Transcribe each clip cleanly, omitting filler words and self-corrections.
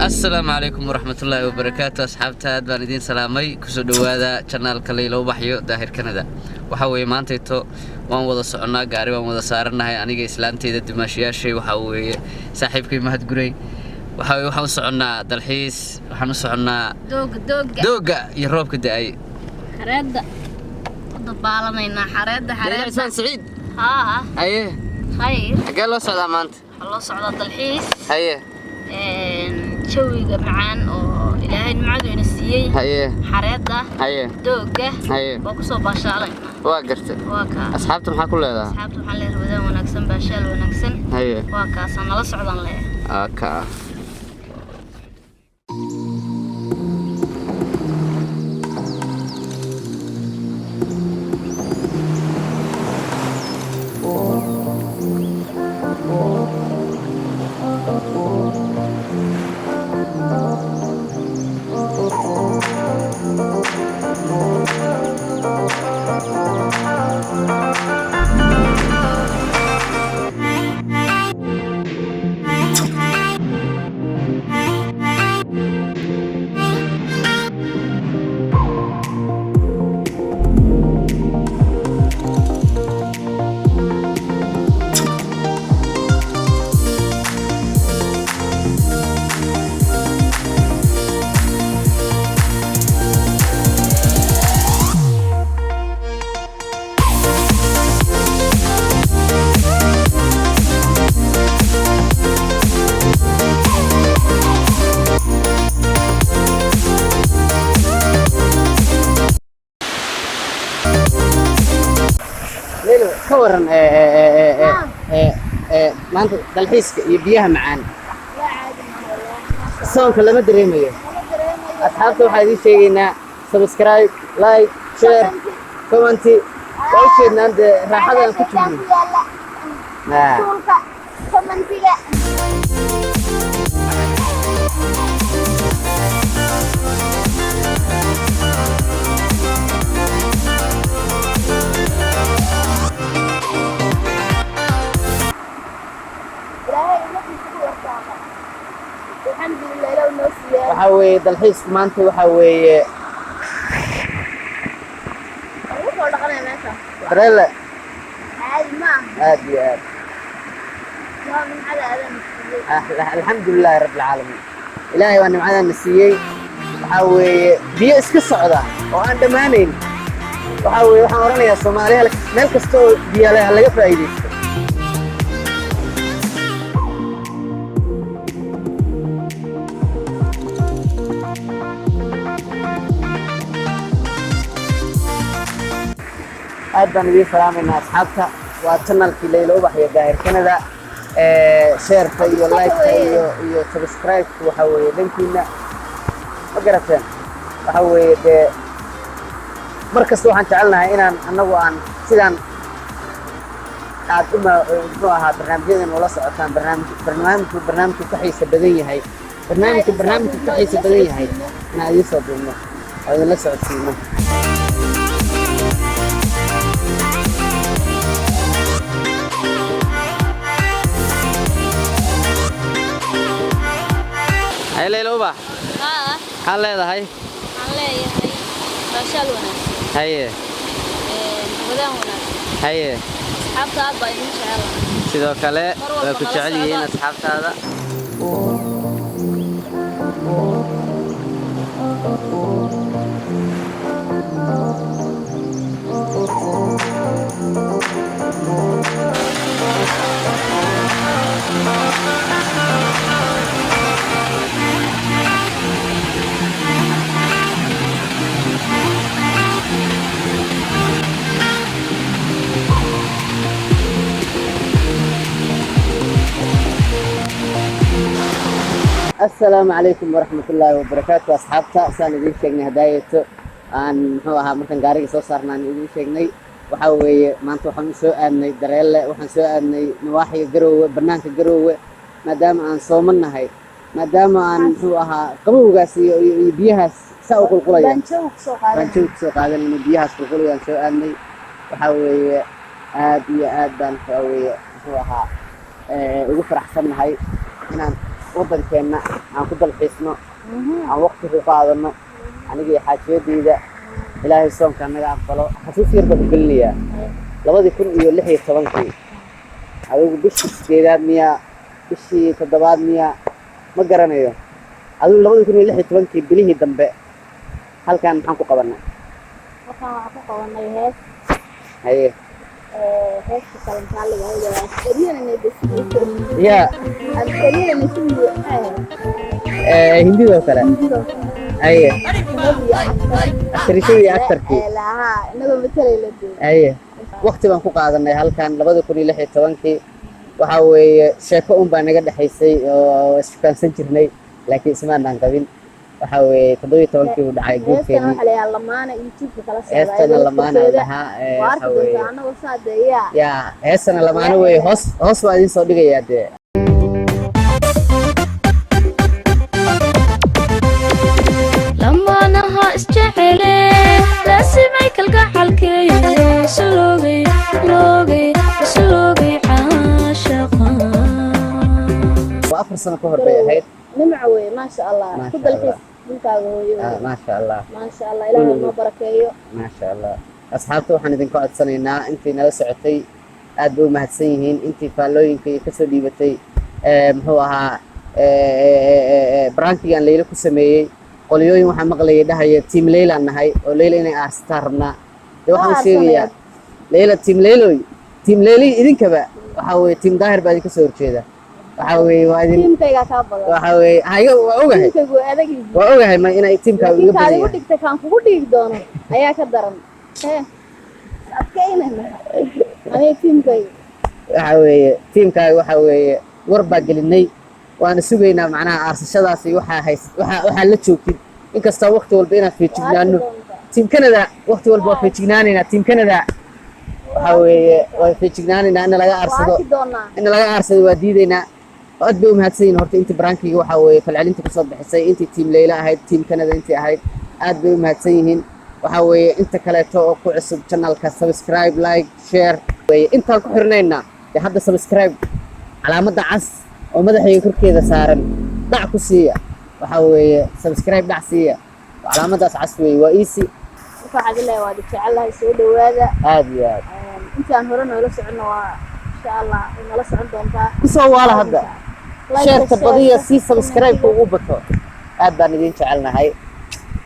السلام عليكم ورحمة الله وبركاته أصحابتا بان إدين سلامي كسو دوادا channel كليلو بحيو داهر كندا وحاوي مانتيتو وان ودا سعنا قاري وان ودا سارناهي أنيقا إسلانتي دا دماشياشي وحاوي صاحبكي مهد قري وحاوي وحاو سعنا دالحيس وحانو سعنا دوغا يروب كداي حريدة ضبالة مينا حريدة عثمان سعيد ها هايه خير قال له سعدا مانت الله سعودة دالحيس هايه شويقة معان oo ilaahay nimcadu ina siiyay xareeda dooga waa ku soo baashaalay waa gartay waa ka asxaabtu maxaa ku leedahay asxaabtu waxaan leeyahay wadaan wanaagsan baashaal wanaagsan waa ka san nala socdaan leeyahay ka كورن ما أنت دالحيس يبيها معان صوت لما دريمية أصحابته حديث شيءنا سبسكرايب لايك شير كومنتي وأيش نند راح هذا الكتب نعم كومنتي الحمد لله لو نوصل وحوي دالحيس مانتي وحوي وصل دقنا ماشا بريلا عادي ما عادي من على الحمد لله رب العالمين إلهي وانا معنا نسيي وحوي بيئة اسك الصعودة وان دمانين وحوي وحورنا يا صومالي ميل كستو بيئة لها لقى فايدي أيضاً نبي سلامنا أصحابها واتشانل كليلو بحيو داهر كندا شير فيو لايك فيو سبسكرايب وحوي لينكينا وقرأتين وحوي دي مركز وحان تعلنا إنان أنه عن سيدان عاد أمها برنامجين ولا سعطان برنامج كحيس بدنية هاي برنامج كحيس بدنية هاي أنا يوسف بلنا وإذا لا سعطينا هاي ليلو با حال هذا هاي baashaal wanaagsan هاي wadaan wanaagsan هاي asxaabtaada baa idin jecel sidoo kale way ku jecel yihiin asxaabtaada السلام عليكم ورحمة الله وبركاته أصحابتا سان إدين شيغني هدايتو aan muxuu ahaa markaan gaariga soo saarnaan idin sheegnay waxa weeye maanta waxaan soo aadnay dareelle waxaan soo aadnay nawaaxiga garoowe banaanka garoowe maadaama aan soomanahay maadaama aan muxuu ahaa qabowgaas iyo biyahaas saa u qulqulayaan baan joog soo qaadanayno biyahaas qulqulayaan soo aadnay waxa weeye aad iyo aad baan waxa weeye muxuu ahaa ugu faraxsanahay inaan waddankeena aan ku dalxiisno aan waqti ku qaadano anigii xaajiyadeyda ilaahay soonka naga aqbalo xasuus yar baan ku gelinayaa 2016 adigu bishii 8 miya bishii 7 miya ma garanayo adigu 2016 bilihii dambe halkan maxaan ku qabanay waxaan ku qabanay hees haye heeska kalantaaliga ah askariyana bisiiso ya askariyana sidii hindida kale haye aktarishadii aktarkii laha inaga matalayla haye waqti baan ku qaadanay halkan 2016 waxa weeye sheeko un baa naga dhaxaysay oo isfahansan jirnay laakiin ismaanaan qabin waxa weeye 17 uu dhacay guurkeeni waxa la lamaana youtube kala socday heesana lamaana laha waxa weeye anagu saadeeya ya heesana lamaana weeye hoos waa idin soo dhigayaa dee lamaanaha isjecele laasimay kalgacalkay saloogay waa 4 sano ka hor bay ahayd nimco wey maasha Allah ku dalxiis dinkaaga hooyo maasha Allah ilaahay noo barakeeyo maasha Allah asxaabta waxaan idinku codsanaynaa intii nala socotay aad bay u mahadsan yihiin intii faallooyinka iyo kasoo dhiibatay muxuu ahaa brankigan Leyla ku sameeyey qoliyooyin waxaan maqlayay dhahaya team Leyla nahay oo Leyla inay aastar rabnaa waxaan sheegayaa Leyla team Leyla idinkaba waxa weeye team daahir baa idinka soo horjeeda waxa weeye waa idin teamkayga ka badan waxa weeye hayo waa ogahay ma inay teamkaaga iga badan yahay dhigta kan kugu dhigi doono ayaa ka daran adkaynayna ani teamkayga waxa weeye war baa gelinay waana sugaynaa macnaha aarsashadaasi waxa la joogtid inkasta waqti walba inaan feejignaano team Canada waqti walba waa feejignaanayna team Canada waxa weeye waa feejignaanayna in laga aarsado waa diidaynaa aad bay u mahadsan yihiin horta intii brankiga waxa weeye falcelinta ku soo bixisay intii team Leyla ahayd team Canada intii ahayd aad bay u mahadsan yihiin waxa weeye inta kale oo ku cusub channelka subscribe like share weeye intaan ku xirnayna hadda subscribe calaamada cas oo madaxayga korkeeda saaran dhac ku siiya waxa weeye subscribe dhac siiya calaamadaas cas weeye waa easy waxaad ilaa waad jecelahay soo dhawaada aad iyo aad intaan hore noola socono waa insha Allah nala socon doontaa kusoo waala hadda share badiya si subscribe ugu bato aad baan idin jecelnahay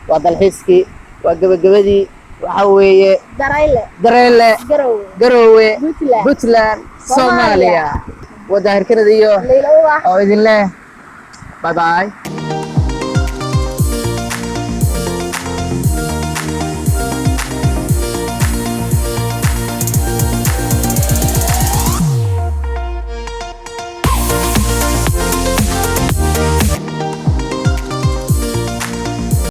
waa dalxiiskii waa gabagabadii waxa weeye dareele garowe Puntland Soomaaliya wadaahir Canada iyo oo idin leh bye bye